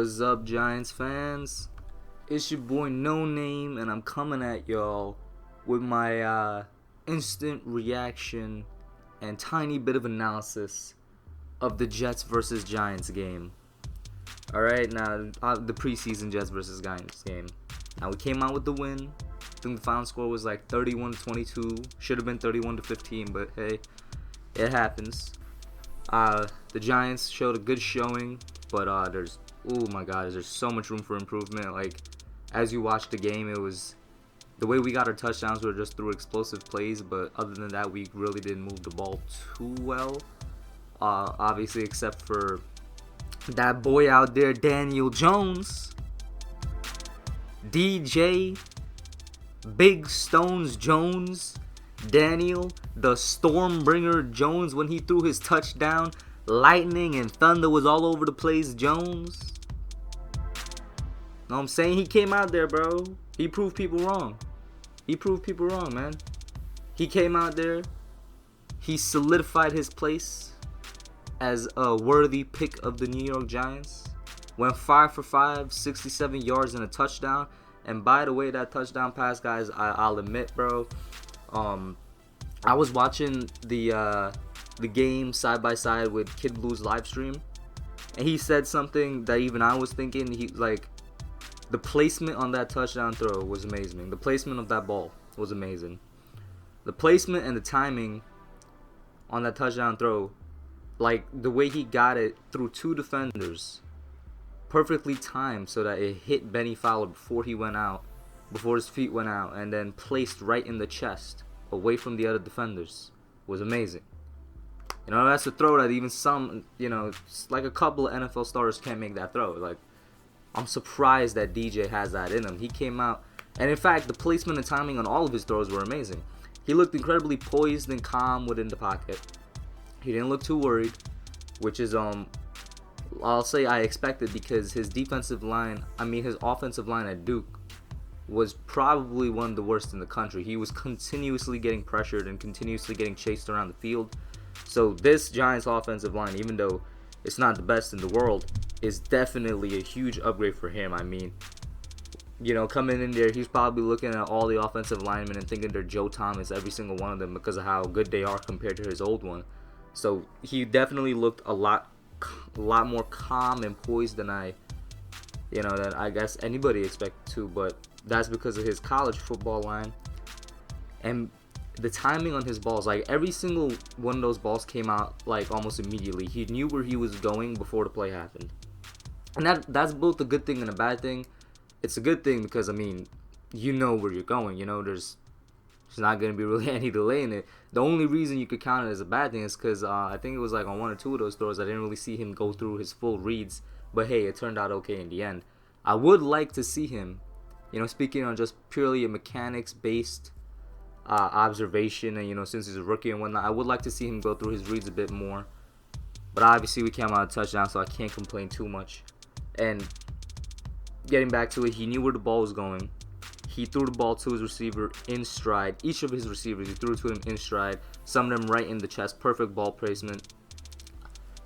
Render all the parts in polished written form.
What's up, Giants fans? It's your boy Noname, and I'm coming at y'all with my instant reaction and tiny bit of analysis of the Jets versus Giants game. Alright, now the preseason Jets versus Giants game. Now we came out with the win. I think the final score was like 31-22. Should have been 31-15, but hey, it happens. The Giants showed a good showing, but there's so much room for improvement. Like, as you watch the game, it was the way we got our touchdowns were just through explosive plays, but other than that, we really didn't move the ball too well. Obviously, except for that boy out there, Daniel Jones, DJ, Big Stones Jones, Daniel, the Stormbringer Jones, when he threw his touchdown, lightning and thunder was all over the place, Jones. Know what I'm saying? He came out there, bro. He proved people wrong. Man. He came out there. He solidified his place as a worthy pick of the New York Giants. Went 5 for 5, 67 yards and a touchdown. And by the way, that touchdown pass, guys, I'll admit, bro, I was watching the game side by side with Kid Blue's live stream, and he said something that even I was thinking. He like, the placement on that touchdown throw was amazing. The placement of that ball was amazing. The placement and the timing on that touchdown throw, like the way he got it through two defenders, perfectly timed so that it hit Benny Fowler before his feet went out, and then placed right in the chest, away from the other defenders, was amazing. You know, that's a throw that even some, like a couple of NFL stars can't make that throw. Like, I'm surprised that DJ has that in him. He came out, and in fact, the placement and timing on all of his throws were amazing. He looked incredibly poised and calm within the pocket. He didn't look too worried, which is, I'll say I expected, because his offensive line at Duke was probably one of the worst in the country. He was continuously getting pressured and continuously getting chased around the field. So this Giants offensive line, even though it's not the best in the world, is definitely a huge upgrade for him. I mean, coming in there, he's probably looking at all the offensive linemen and thinking they're Joe Thomas, every single one of them, because of how good they are compared to his old one. So he definitely looked a lot more calm and poised than I guess anybody expected to, but that's because of his college football line and the timing on his balls. Like, every single one of those balls came out like almost immediately. He knew where he was going before the play happened, and that's both a good thing and a bad thing. It's a good thing because, I mean, you know where you're going. There's not going to be really any delay in it. The only reason you could count it as a bad thing is because I think it was like on one or two of those throws I didn't really see him go through his full reads, but hey, it turned out okay in the end. I would like to see him, speaking on just purely a mechanics-based observation, and since he's a rookie and whatnot, I would like to see him go through his reads a bit more. But obviously we came out a touchdown, so I can't complain too much. And getting back to it, he knew where the ball was going. He threw the ball to his receiver in stride. Each of his receivers, he threw it to them in stride. Some of them right in the chest. Perfect ball placement.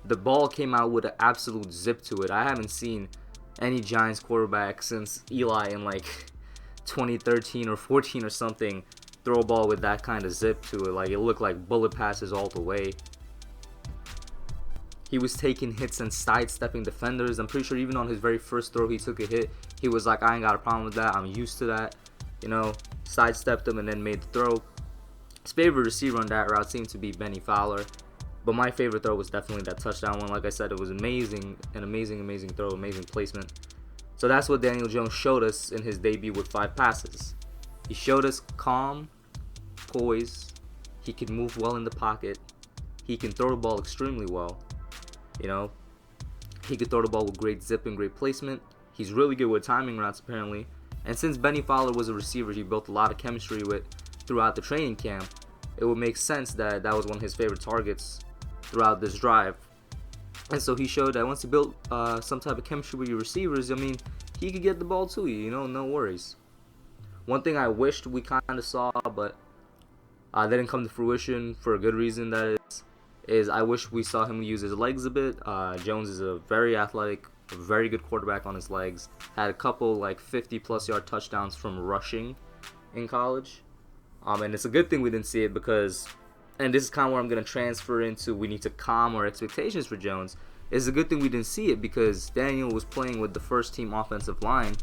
The ball came out with an absolute zip to it. I haven't seen any Giants quarterback since Eli in like 2013 or 14 or something throw a ball with that kind of zip to it. Like, it looked like bullet passes all the way. He was taking hits and sidestepping defenders. I'm pretty sure even on his very first throw he took a hit. He was like, I ain't got a problem with that. I'm used to that. Sidestepped him and then made the throw. His favorite receiver on that route seemed to be Benny Fowler. But my favorite throw was definitely that touchdown one. Like I said, it was amazing. An amazing throw, amazing placement. So that's what Daniel Jones showed us in his debut with 5 passes. He showed us calm, poise. He can move well in the pocket. He can throw the ball extremely well. He could throw the ball with great zip and great placement. He's really good with timing routes, apparently. And since Benny Fowler was a receiver he built a lot of chemistry with throughout the training camp, it would make sense that that was one of his favorite targets throughout this drive. And so he showed that once you built some type of chemistry with your receivers, I mean, he could get the ball to you, no worries. One thing I wished we kind of saw, but didn't come to fruition for a good reason, that is I wish we saw him use his legs a bit. Jones is a very athletic A very good quarterback on his legs. Had a couple like 50+ yard touchdowns from rushing in college. And it's a good thing we didn't see it because, and this is kind of where I'm going to transfer into, we need to calm our expectations for Jones. It's a good thing we didn't see it because Daniel was playing with the first team offensive line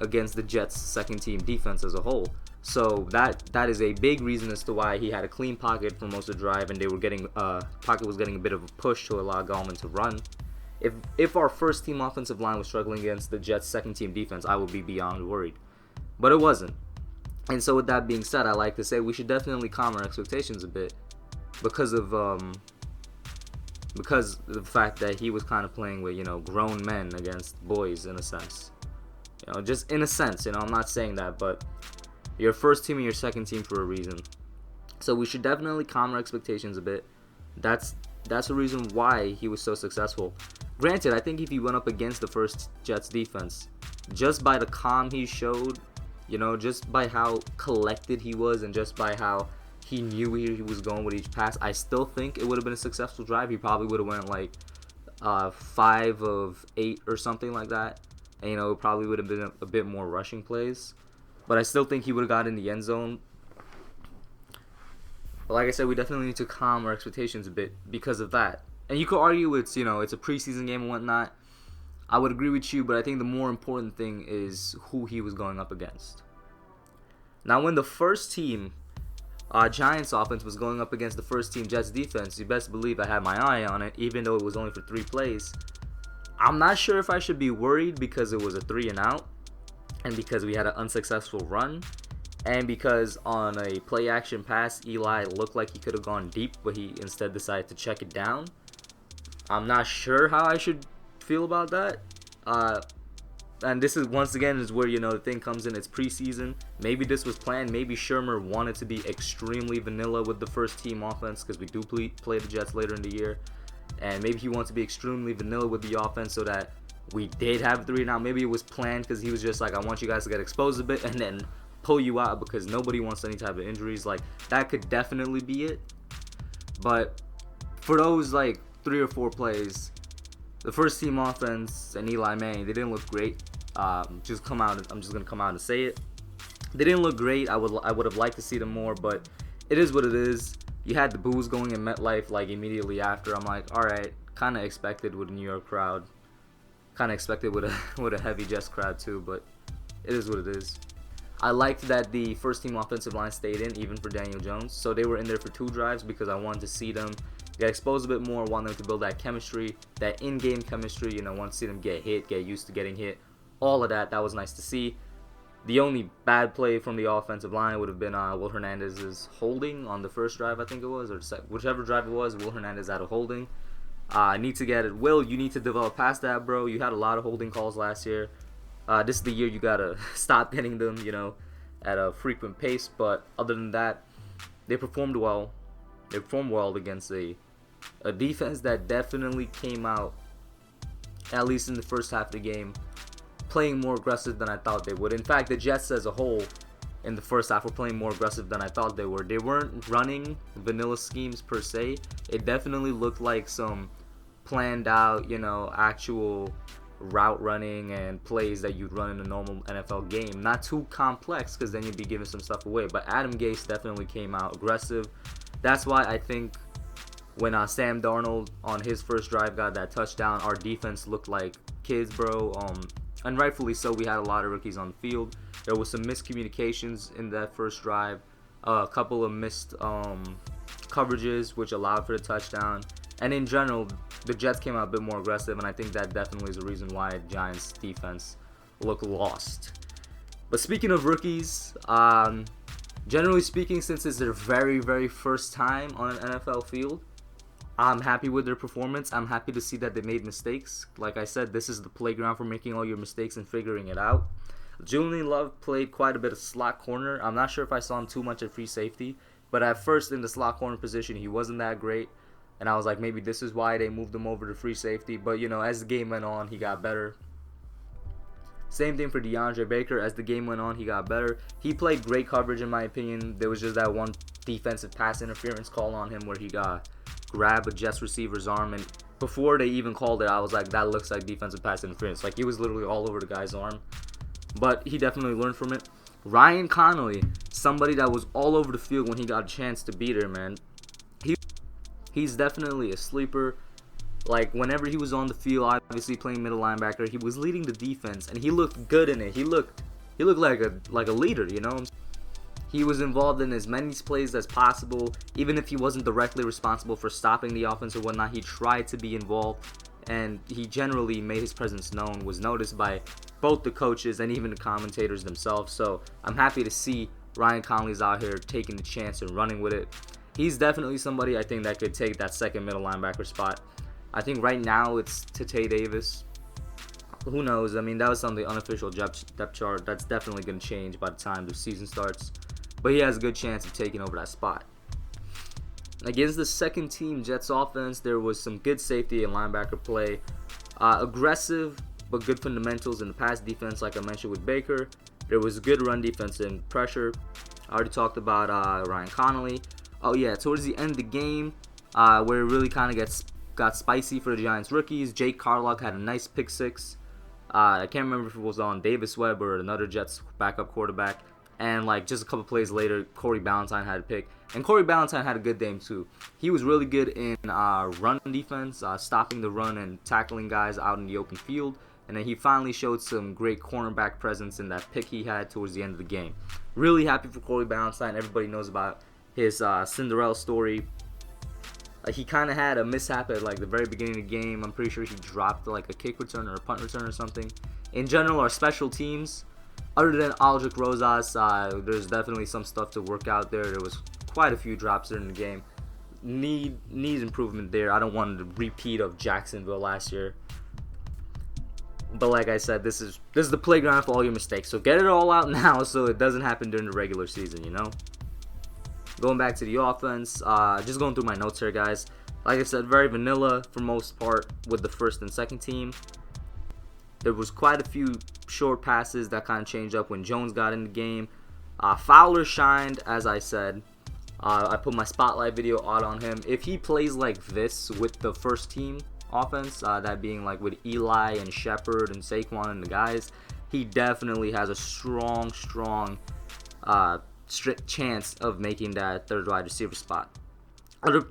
against the Jets' second team defense as a whole. So that is a big reason as to why he had a clean pocket for most of the drive, and they were getting pocket was getting a bit of a push to allow Gallman to run. If our first team offensive line was struggling against the Jets' second team defense, I would be beyond worried. But it wasn't. And so with that being said, I like to say we should definitely calm our expectations a bit because of the fact that he was kind of playing with, grown men against boys in a sense. Just in a sense, I'm not saying that, but your first team and your second team for a reason. So we should definitely calm our expectations a bit. That's the reason why he was so successful. Granted, I think if he went up against the first Jets defense, just by the calm he showed, just by how collected he was and just by how he knew he was going with each pass, I still think it would have been a successful drive. He probably would have went like 5 of 8 or something like that. And, it probably would have been a bit more rushing plays. But I still think he would have got in the end zone. But like I said, we definitely need to calm our expectations a bit because of that. And you could argue it's a preseason game and whatnot. I would agree with you, but I think the more important thing is who he was going up against. Now, when the first team Giants offense was going up against the first team Jets defense, you best believe I had my eye on it, even though it was only for 3 plays. I'm not sure if I should be worried because it was a 3 and out, and because we had an unsuccessful run, and because on a play action pass, Eli looked like he could have gone deep, but he instead decided to check it down. I'm not sure how I should feel about that. And this is once again is where the thing comes in. It's preseason. Maybe this was planned. Maybe Shermer wanted to be extremely vanilla with the first team offense because we do play the Jets later in the year, and maybe he wants to be extremely vanilla with the offense so that we did have 3 and out. Maybe it was planned because he was just like, I want you guys to get exposed a bit and then pull you out because nobody wants any type of injuries. Like, that could definitely be it. But for those like 3 or 4 plays, the first team offense and Eli Manning, they didn't look great. I'm just gonna come out and say it. They didn't look great. I would have liked to see them more, but it is what it is. You had the boos going in MetLife like immediately after. I'm like, all right, kind of expected with a New York crowd, kind of expected with a heavy Jets crowd too, but it is what it is. I liked that the first team offensive line stayed in even for Daniel Jones, so they were in there for 2 drives because I wanted to see them get exposed a bit more, want them to build that chemistry, that in-game chemistry, want to see them get hit, get used to getting hit, all of that was nice to see. The only bad play from the offensive line would have been Will Hernandez's holding on the first drive, I think it was, or whichever drive it was. Will Hernandez had a holding. Need to get it. Will, you need to develop past that, bro. You had a lot of holding calls last year. This is the year you gotta stop getting them, at a frequent pace. But other than that, they performed well. They performed well against a defense that definitely came out, at least in the first half of the game, playing more aggressive than I thought they would. In fact, the Jets as a whole in the first half were playing more aggressive than I thought they were. They weren't running vanilla schemes per se. It definitely looked like some planned out, actual route running and plays that you'd run in a normal NFL game. Not too complex because then you'd be giving some stuff away. But Adam Gase definitely came out aggressive. That's why I think when Sam Darnold on his first drive got that touchdown, our defense looked like kids, bro. And rightfully so. We had a lot of rookies on the field. There was some miscommunications in that first drive. A couple of missed coverages, which allowed for the touchdown. And in general, the Jets came out a bit more aggressive, and I think that definitely is the reason why Giants defense looked lost. But speaking of rookies, generally speaking, since it's their very, very first time on an NFL field, I'm happy with their performance. I'm happy to see that they made mistakes. Like I said, this is the playground for making all your mistakes and figuring it out. Julian Love played quite a bit of slot corner. I'm not sure if I saw him too much at free safety, but at first in the slot corner position, he wasn't that great. And I was like, maybe this is why they moved him over to free safety. But, as the game went on, he got better. Same thing for DeAndre Baker. As the game went on, he got better. He played great coverage, in my opinion. There was just that one defensive pass interference call on him where he got grabbed a Jets receiver's arm and before they even called it, I was like, that looks like defensive pass interference. Like, he was literally all over the guy's arm. But he definitely learned from it. Ryan Connolly, somebody that was all over the field when he got a chance to beat her, man. He's definitely a sleeper. Like, whenever he was on the field, obviously playing middle linebacker, he was leading the defense, and he looked good in it. He looked like a leader, you know. He was involved in as many plays as possible. Even if he wasn't directly responsible for stopping the offense or whatnot, he tried to be involved, and he generally made his presence known, was noticed by both the coaches and even the commentators themselves. So I'm happy to see Ryan Connolly's out here taking the chance and running with it. He's definitely somebody I think that could take that second middle linebacker spot. I think right now it's Tay Davis. Who knows? I mean, that was on the unofficial depth chart. That's definitely going to change by the time the season starts. But he has a good chance of taking over that spot. Against the second team Jets offense, there was some good safety and linebacker play. Aggressive but good fundamentals in the pass defense, like I mentioned with Baker. There was good run defense and pressure. I already talked about Ryan Connolly. Oh yeah, towards the end of the game, where it really kind of got spicy for the Giants rookies, Jake Carlock had a nice pick six. I can't remember if it was on Davis Webb or another Jets backup quarterback. And like just a couple plays later, Corey Ballentine had a pick. And Corey Ballentine had a good game too. He was really good in run defense, stopping the run and tackling guys out in the open field. And then he finally showed some great cornerback presence in that pick he had towards the end of the game. Really happy for Corey Ballentine. Everybody knows about his Cinderella story. He kind of had a mishap at like the very beginning of the game. I'm pretty sure he dropped like a kick return or a punt return or something. In general, our special teams, other than Aldrich Rosas, there's definitely some stuff to work out there. There was quite a few drops during the game. Needs improvement there. I don't want a repeat of Jacksonville last year. But like I said, this is the playground for all your mistakes. So get it all out now so it doesn't happen during the regular season, you know? Going back to the offense, just going through my notes here, guys. Like I said, very vanilla for most part with the first and second team. There was quite a few short passes that kind of changed up when Jones got in the game. Fowler shined, as I said. I put my spotlight video out on him. If he plays like this with the first team offense, that being like with Eli and Shepard and Saquon and the guys, he definitely has a strong chance of making that third wide receiver spot.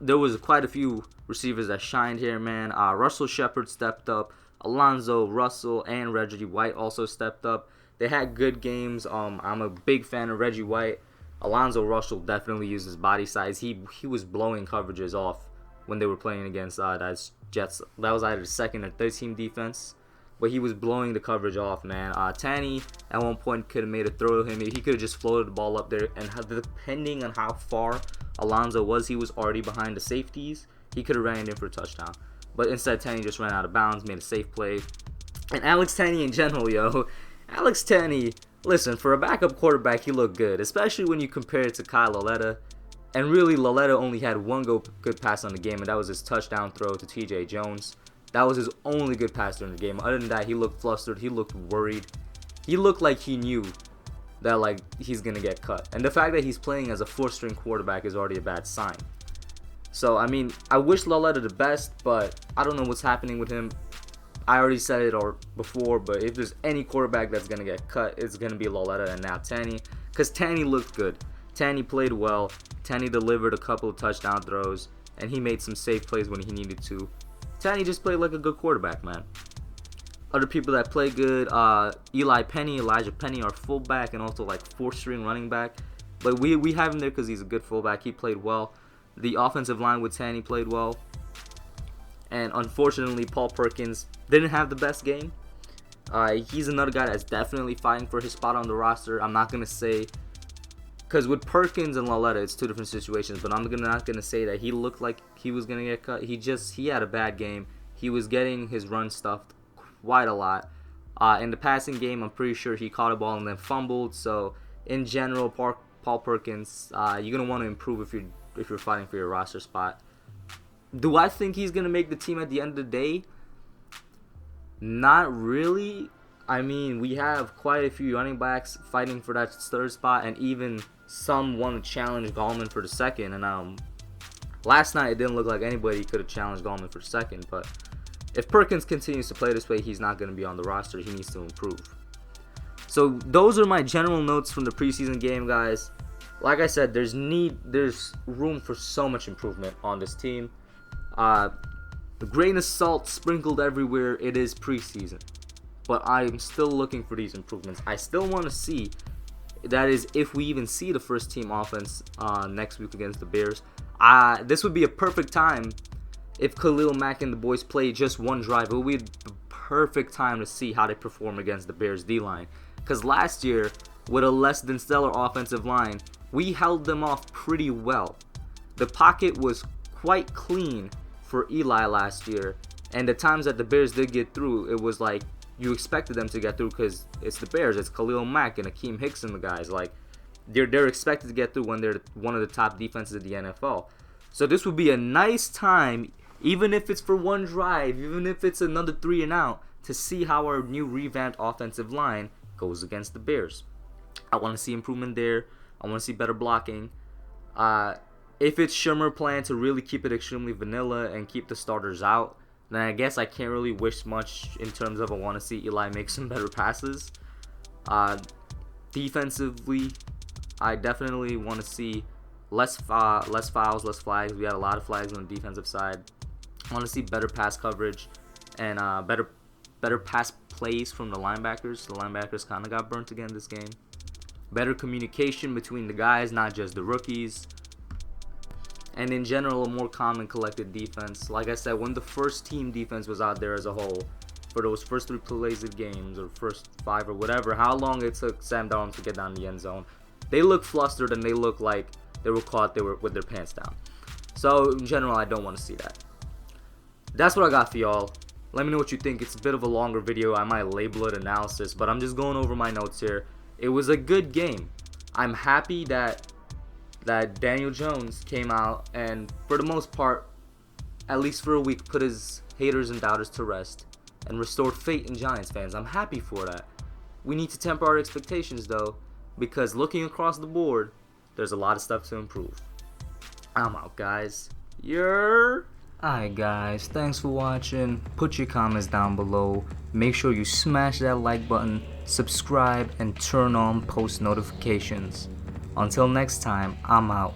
There was quite a few receivers that shined here, man. Russell Shepard stepped up. Alonzo, Russell, and Reggie White also stepped up. They had good games. I'm a big fan of Reggie White. Alonzo Russell definitely used his body size. He was blowing coverages off when they were playing against that Jets. That was either the second or third team defense. But he was blowing the coverage off, man. Tanny at one point could have made a throw to him. He could have just floated the ball up there. And depending on how far Alonzo was, he was already behind the safeties. He could have ran it in for a touchdown. But instead, Tanny just ran out of bounds, made a safe play. And Alex Tanny in general, yo. Alex Tanny, listen, for a backup quarterback, he looked good. Especially when you compare it to Kyle Lauletta. And really, Lauletta only had one good pass on the game, and that was his touchdown throw to TJ Jones. That was his only good pass during the game. Other than that, he looked flustered. He looked worried. He looked like he knew that like he's going to get cut. And the fact that he's playing as a fourth-string quarterback is already a bad sign. So, I mean, I wish Lauletta the best, but I don't know what's happening with him. I already said it before, but if there's any quarterback that's going to get cut, it's going to be Lauletta and now Tanny. Because Tanny looked good. Tanny played well. Tanny delivered a couple of touchdown throws, and he made some safe plays when he needed to. Tanny just played like a good quarterback, man. Other people that play good, Elijah Penny, our fullback, and also like fourth-string running back. But we have him there because he's a good fullback. He played well. The offensive line with Tanny played well. And unfortunately, Paul Perkins didn't have the best game. He's another guy that's definitely fighting for his spot on the roster. I'm not going to say, because with Perkins and Lauletta, it's two different situations. But I'm not going to say that he looked like he was going to get cut. He had a bad game. He was getting his run stuffed quite a lot. In the passing game, I'm pretty sure he caught a ball and then fumbled. So, in general, Paul Perkins, you're going to want to improve if you're fighting for your roster spot. Do I think he's going to make the team at the end of the day? Not really. I mean, we have quite a few running backs fighting for that third spot, and even some want to challenge Gallman for the second. And Last night, it didn't look like anybody could have challenged Gallman for second, but if Perkins continues to play this way, he's not going to be on the roster. He needs to improve. So those are my general notes from the preseason game, guys. Like I said, there's room for so much improvement on this team. A grain of salt sprinkled everywhere. It is preseason, but I'm still looking for these improvements. I still want to see, that is, if we even see the first team offense next week against the Bears. This would be a perfect time if Khalil Mack and the boys play just one drive. It would be the perfect time to see how they perform against the Bears D-line. Because last year, with a less than stellar offensive line, we held them off pretty well. The pocket was quite clean for Eli last year, and the times that the Bears did get through, it was like you expected them to get through because it's the Bears. It's Khalil Mack and Akeem Hicks and the guys. Like, they're expected to get through when they're one of the top defenses of the NFL. So this would be a nice time, even if it's for one drive, even if it's another 3 and out, to see how our new revamped offensive line goes against the Bears. I want to see improvement there. I want to see better blocking. If it's Shurmur plan to really keep it extremely vanilla and keep the starters out, then I guess I can't really wish much in terms of I want to see Eli make some better passes. Defensively, I definitely want to see less fouls, less flags. We had a lot of flags on the defensive side. I want to see better pass coverage and better pass plays from the linebackers. The linebackers kind of got burnt again this game. Better communication between the guys, not just the rookies. And in general, a more calm and collected defense. Like I said, when the first team defense was out there as a whole, for those first 3 plays of games, or first 5 or whatever, how long it took Sam Darnold to get down the end zone, they look flustered and they look like they were caught with their pants down. So in general, I don't want to see that. That's what I got for y'all. Let me know what you think. It's a bit of a longer video. I might label it analysis, but I'm just going over my notes here. It was a good game. I'm happy that Daniel Jones came out and, for the most part, at least for a week, put his haters and doubters to rest and restored faith in Giants fans. I'm happy for that. We need to temper our expectations, though, because looking across the board, there's a lot of stuff to improve. I'm out, guys. Alright, guys. Thanks for watching. Put your comments down below. Make sure you smash that like button, subscribe, and turn on post notifications. Until next time, I'm out.